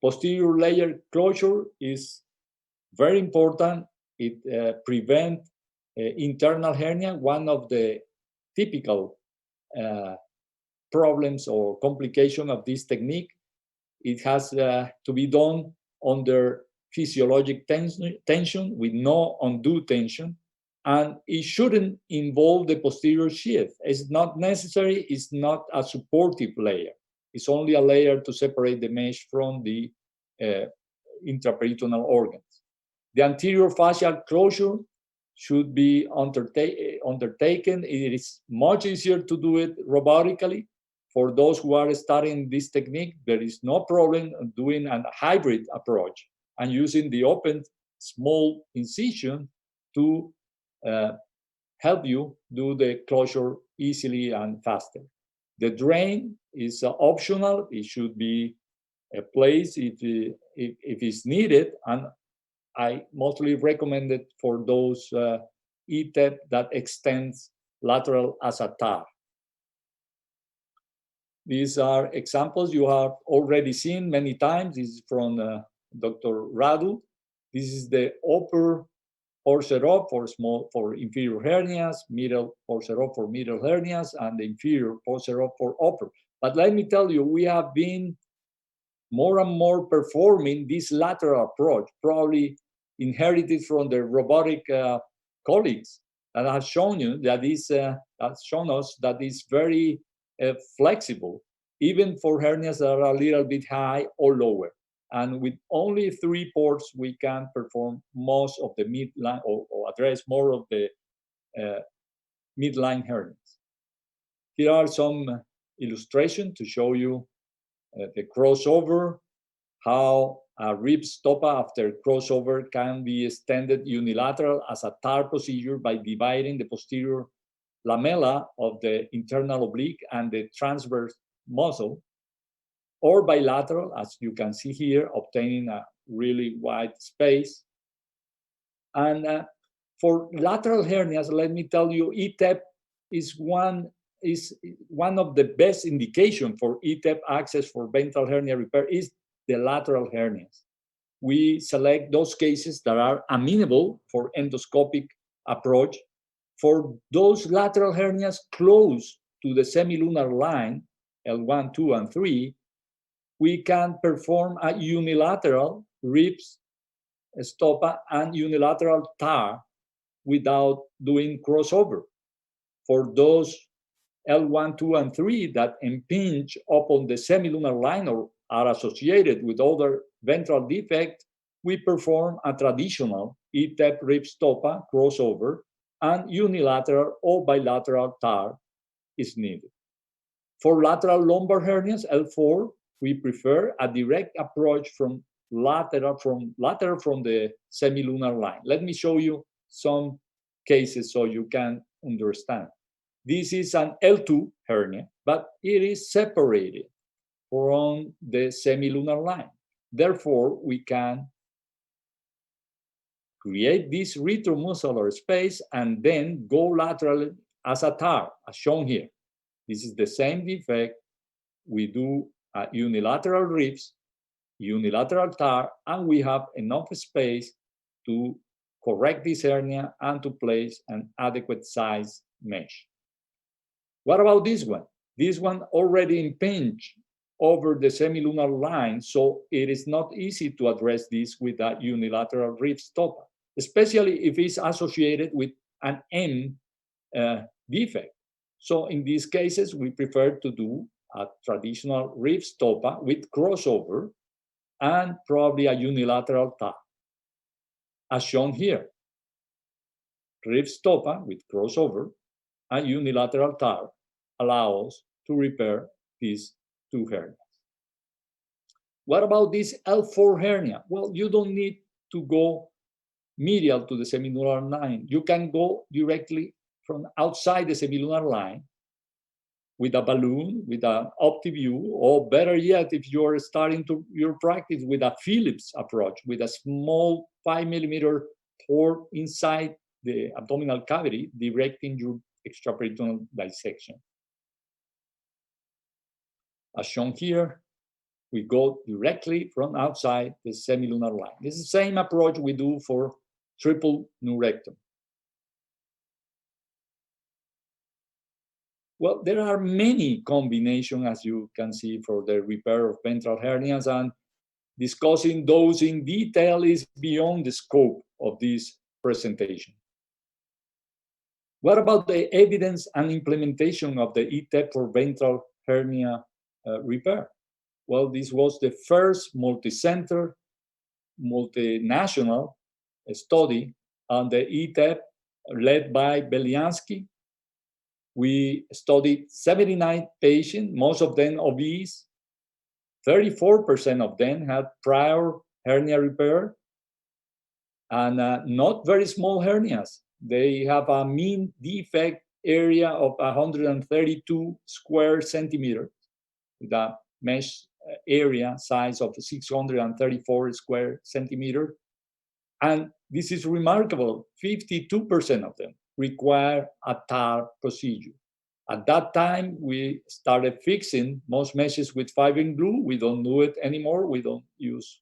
Posterior layer closure is very important. It prevents internal hernia, one of the typical problems or complication of this technique. It has to be done under physiologic tension with no undue tension, and it shouldn't involve the posterior sheath. It's not necessary, it's not a supportive layer. It's only a layer to separate the mesh from the intraperitoneal organs. The anterior fascial closure should be undertaken. It is much easier to do it robotically. For those who are studying this technique, there is no problem doing a hybrid approach and using the open small incision to help you do the closure easily and faster. The drain is optional. It should be placed if it's needed, and I mostly recommend it for those eTEP that extends lateral as a TAR. These are examples you have already seen many times. This is from Dr. Radu. This is the upper portion for inferior hernias, middle portion for middle hernias, and the inferior portion for upper. But let me tell you, we have been more and more performing this lateral approach, probably inherited from the robotic colleagues that have shown you that has shown us that it's very flexible, even for hernias that are a little bit high or lower. And with only 3 ports, we can perform most of the midline or address more of the midline hernias. Here are some illustrations to show you the crossover, how a rib stoppa after crossover can be extended unilateral as a TAR procedure by dividing the posterior lamella of the internal oblique and the transverse muscle, or bilateral, as you can see here, obtaining a really wide space. And for lateral hernias, let me tell you, eTEP is one of the best indication for eTEP access for ventral hernia repair is the lateral hernias. We select those cases that are amenable for endoscopic approach. For those lateral hernias close to the semilunar line, L1, 2, and 3, we can perform a unilateral ribs, stoppa, and unilateral TAR without doing crossover. For those L1, 2, and 3 that impinge upon the semilunar line or are associated with other ventral defect, we perform a traditional eTEP rib stoppa crossover, and unilateral or bilateral TAR is needed. For lateral lumbar hernias, L4, we prefer a direct approach from lateral from the semilunar line. Let me show you some cases so you can understand. This is an L2 hernia, but it is separated from the semilunar line. Therefore, we can create this retromuscular space and then go laterally as a TAR, as shown here. This is the same defect. We do a unilateral ribs, unilateral TAR, and we have enough space to correct this hernia and to place an adequate size mesh. What about this one? This one already impinged over the semilunar line, so it is not easy to address this with a unilateral rib stoppa, especially if it's associated with an M defect. So in these cases, we prefer to do a traditional rib stoppa with crossover and probably a unilateral TAR, as shown here. Rib stoppa with crossover and unilateral TAR allow us to repair these 2 hernias. What about this L4 hernia? Well, you don't need to go medial to the semilunar line. You can go directly from outside the semilunar line with a balloon, with an OptiView, or better yet, if you're starting your practice with a Phillips approach, with a small 5mm port inside the abdominal cavity, directing your extraperitoneal dissection. As shown here, we go directly from outside the semilunar line. This is the same approach we do for triple neurectomy. Well, there are many combinations, as you can see, for the repair of ventral hernias, and discussing those in detail is beyond the scope of this presentation. What about the evidence and implementation of the eTEP for ventral hernia repair? Well, this was the first multi-center, multinational study on the eTEP led by Beliansky. We studied 79 patients, most of them obese. 34% of them had prior hernia repair, and not very small hernias. They have a mean defect area of 132 square centimeters, with a mesh area size of 634 square centimeters. And this is remarkable, 52% of them require a TAR procedure. At that time, we started fixing most meshes with fibrin glue. We don't do it anymore. We don't use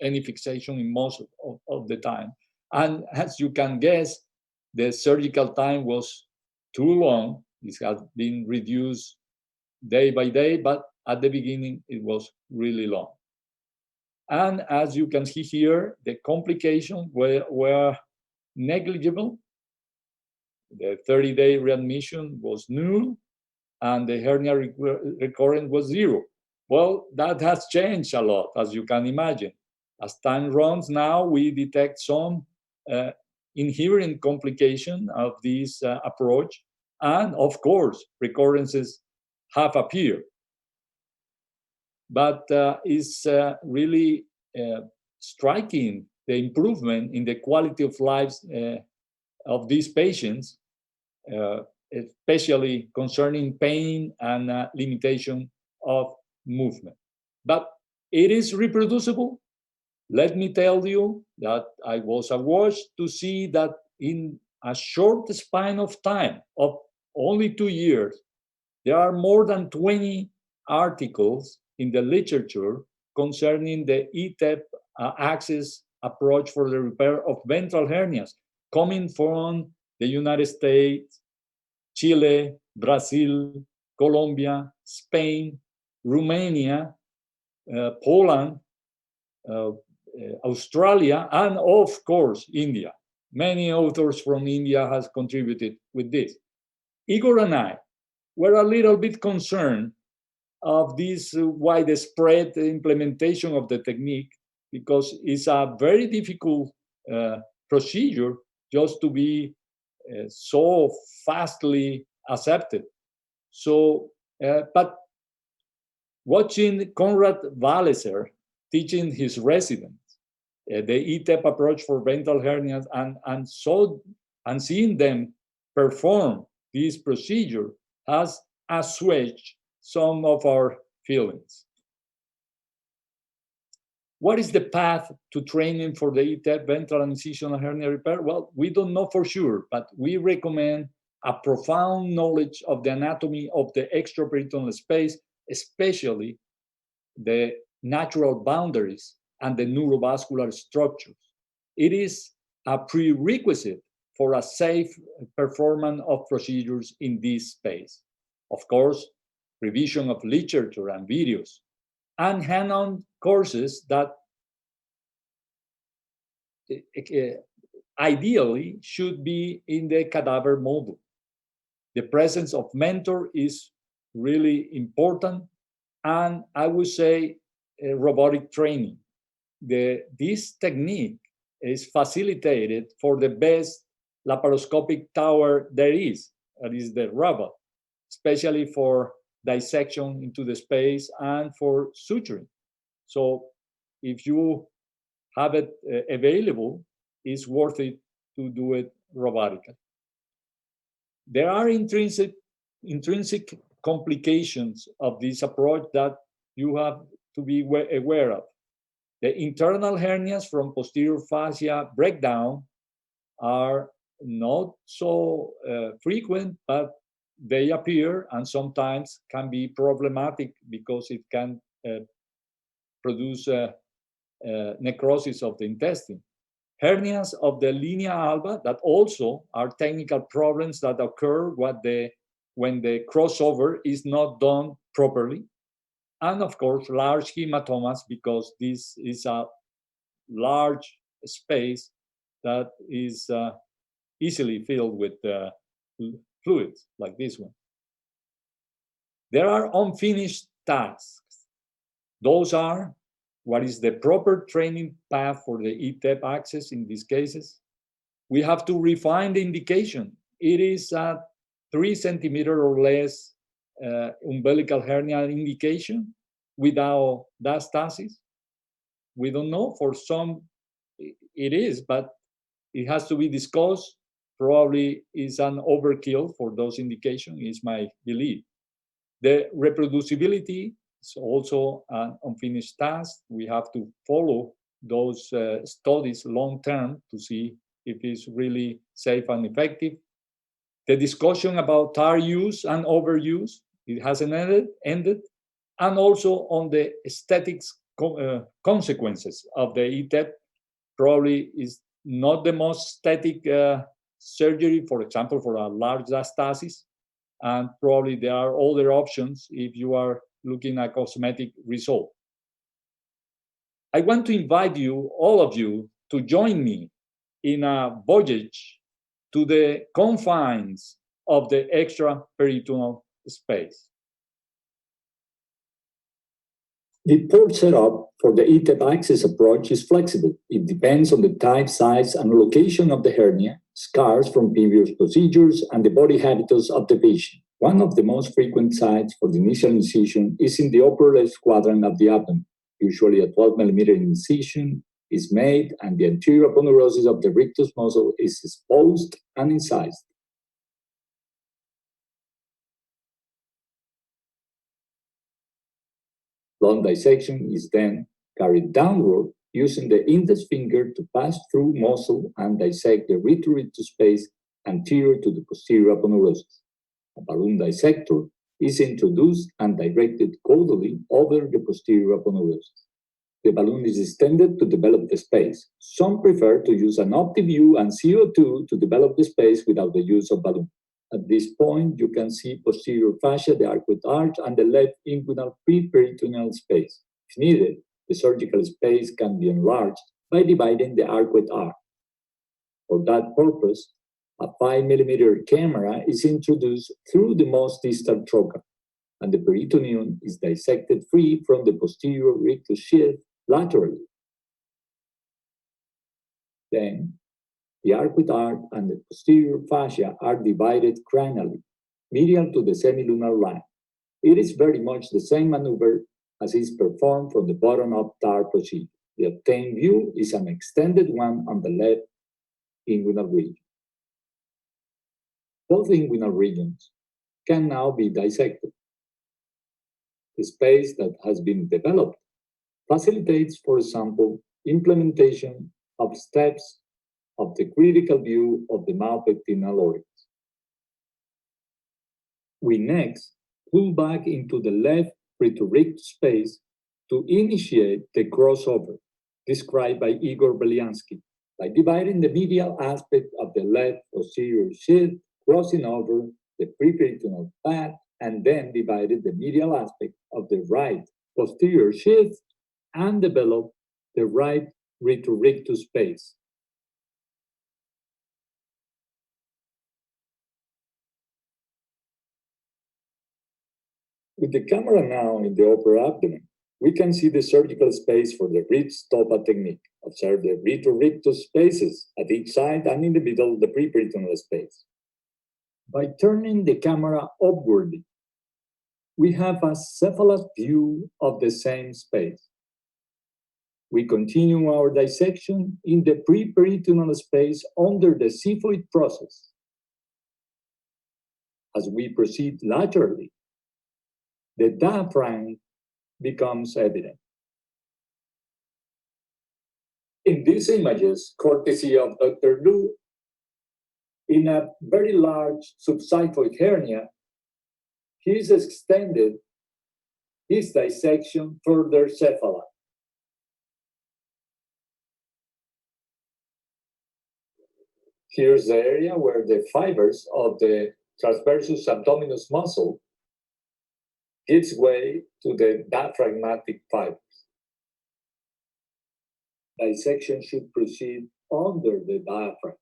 any fixation in most of the time. And as you can guess, the surgical time was too long. It has been reduced day by day, but at the beginning, it was really long. And as you can see here, the complications were negligible. The 30-day readmission was null, and the hernia recurrence was 0. Well, that has changed a lot, as you can imagine. As time runs now, we detect some inherent complication of this approach, and of course, recurrences have appeared. But it's really striking the improvement in the quality of lives of these patients, especially concerning pain and limitation of movement. But it is reproducible. Let me tell you that I was awash to see that in a short span of time of only 2 years, there are more than 20 articles in the literature concerning the eTEP access approach for the repair of ventral hernias, coming from the United States, Chile, Brazil, Colombia, Spain, Romania, Poland, Australia, and of course, India. Many authors from India has contributed with this. Igor and I were a little bit concerned of this widespread implementation of the technique because it's a very difficult procedure just to be so fastly accepted. So, but watching Konrad Walliser teaching his residents the eTEP approach for ventral hernias and seeing them perform this procedure has assuaged some of our feelings. What is the path to training for the eTEP ventral and incisional hernia repair? Well, we don't know for sure, but we recommend a profound knowledge of the anatomy of the extraperitoneal space, especially the natural boundaries and the neurovascular structures. It is a prerequisite for a safe performance of procedures in this space. Of course, revision of literature and videos, and hand-on courses that ideally should be in the cadaver model. The presence of mentor is really important, and I would say robotic training. This technique is facilitated for the best laparoscopic tower there is, that is the robot, especially for dissection into the space and for suturing. So if you have it available, it's worth it to do it robotically. There are intrinsic complications of this approach that you have to be aware of. The internal hernias from posterior fascia breakdown are not so frequent, but they appear and sometimes can be problematic because it can produce necrosis of the intestine. Hernias of the linea alba that also are technical problems that occur when the crossover is not done properly. And of course, large hematomas, because this is a large space that is easily filled with fluids, like this one. There are unfinished tasks. Those are what is the proper training path for the eTEP access in these cases. We have to refine the indication. It is a 3 centimeter or less umbilical hernia indication without diastasis. We don't know. For some, it is, but it has to be discussed. Probably is an overkill for those indications, is my belief. The reproducibility is also an unfinished task. We have to follow those studies long-term to see if it's really safe and effective. The discussion about TAR use and overuse, it hasn't ended. And also on the aesthetics consequences of the eTEP probably is not the most aesthetic surgery, for example, for a large diastasis. And probably there are other options if you are looking at cosmetic result. I want to invite you, all of you, to join me in a voyage to the confines of the extraperitoneal space. The port setup for the eTEP access approach is flexible. It depends on the type, size, and location of the hernia, scars from previous procedures, and the body habitus of the patient. One of the most frequent sites for the initial incision is in the upper left quadrant of the abdomen. Usually a 12mm incision is made and the anterior aponeurosis of the rectus muscle is exposed and incised. Blunt dissection is then carried downward using the index finger to pass through muscle and dissect the retrorectus space anterior to the posterior aponeurosis. A balloon dissector is introduced and directed caudally over the posterior aponeurosis. The balloon is extended to develop the space. Some prefer to use an OptiView and CO2 to develop the space without the use of balloon. At this point, you can see posterior fascia, the arcuate arch, and the left inguinal pre-peritoneal space. If needed, the surgical space can be enlarged by dividing the arcuate arch. For that purpose, a 5mm camera is introduced through the most distal trocar, and the peritoneum is dissected free from the posterior rectus sheath laterally. Then, the arcuate arch and the posterior fascia are divided cranially, medial to the semilunar line. It is very much the same maneuver as is performed from the bottom-up TAR procedure. The obtained view is an extended one on the left inguinal region. Both inguinal regions can now be dissected. The space that has been developed facilitates, for example, implementation of steps of the critical view of the malpectinal organs. We next pull back into the left retrorectus space to initiate the crossover described by Igor Beliansky by dividing the medial aspect of the left posterior sheath, crossing over the preperitoneal path, and then divided the medial aspect of the right posterior sheath and develop the right retrorectus space. With the camera now in the upper abdomen, we can see the surgical space for the ribs stopa technique. Observe the retrorectus spaces at each side and in the middle of the preperitoneal space. By turning the camera upwardly, we have a cephalad view of the same space. We continue our dissection in the preperitoneal space under the xiphoid process. As we proceed laterally, the diaphragm becomes evident. In these images, courtesy of Dr. Lu, in a very large subxiphoid hernia, he's extended his dissection further cephalad. Here's the area where the fibers of the transversus abdominis muscle gives way to the diaphragmatic fibers. Dissection should proceed under the diaphragm.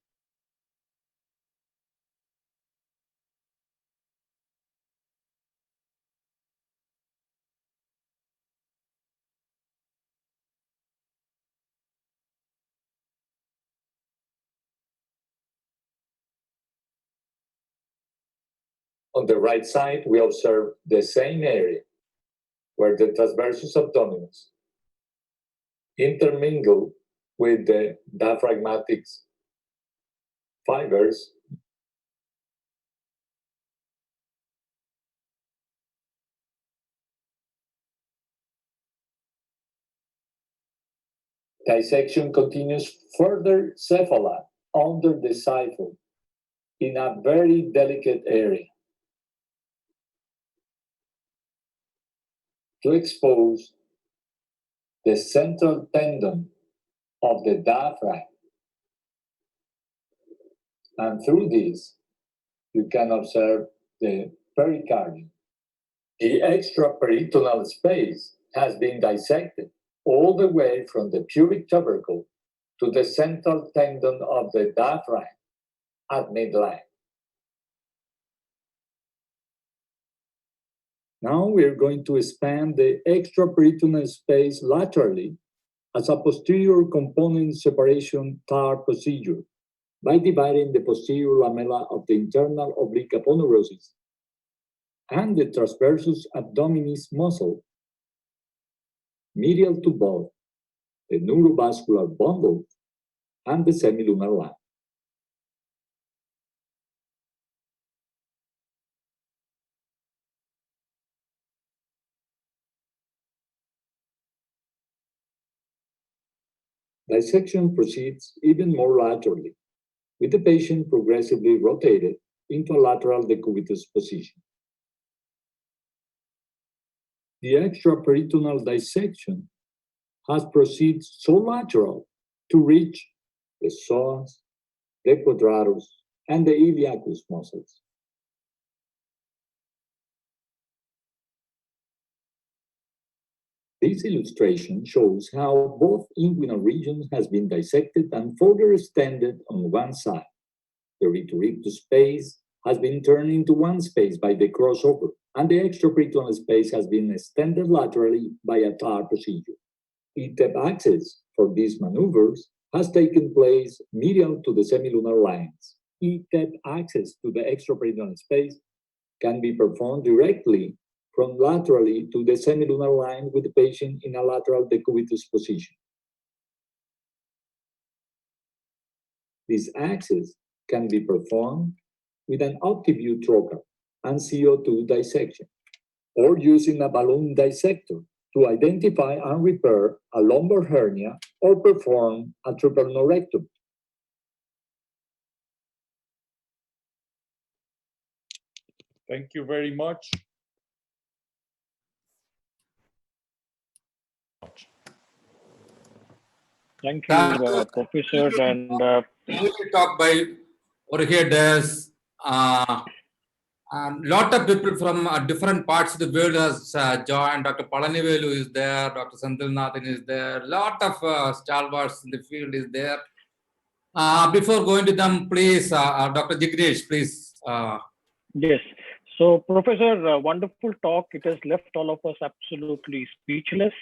On the right side, we observe the same area where the transversus abdominis intermingle with the diaphragmatic fibers. Dissection continues further cephalad under the xiphoid in a very delicate area to expose the central tendon of the diaphragm. And through this, you can observe the pericardium. The extraperitoneal space has been dissected all the way from the pubic tubercle to the central tendon of the diaphragm at midline. Now we're going to expand the extraperitoneal space laterally as a posterior component separation TAR procedure by dividing the posterior lamella of the internal oblique aponeurosis and the transversus abdominis muscle medial to both the neurovascular bundle and the semilunar line. Dissection proceeds even more laterally, with the patient progressively rotated into a lateral decubitus position. The extraperitoneal dissection has proceeded so lateral to reach the psoas, the quadratus, and the iliacus muscles. This illustration shows how both inguinal regions has been dissected and further extended on one side. The retrorictus space has been turned into one space by the crossover, and the extraperitoneal space has been extended laterally by a TAR procedure. eTEP access for these maneuvers has taken place medial to the semilunar lines. eTEP access to the extraperitoneal space can be performed directly from laterally to the semilunar line with the patient in a lateral decubitus position. This access can be performed with an OptiView trocar and CO2 dissection, or using a balloon dissector to identify and repair a lumbar hernia or perform a triple-norectomy. Thank you very much. Thank you, Professor. And talk by Jorge DAES. Lot of people from different parts of the world has joined. Dr. Palanivelu is there. Dr. Senthilnathan is there. Lot of stalwarts in the field is there. Before going to them, please, Dr. Jignesh, please. yes. So, Professor, wonderful talk. It has left all of us absolutely speechless.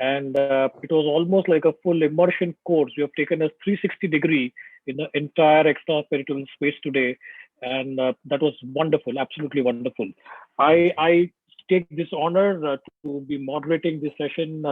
And it was almost like a full immersion course. You have taken a 360-degree in the entire extraperitoneal space today. And that was wonderful, absolutely wonderful. I take this honor to be moderating this session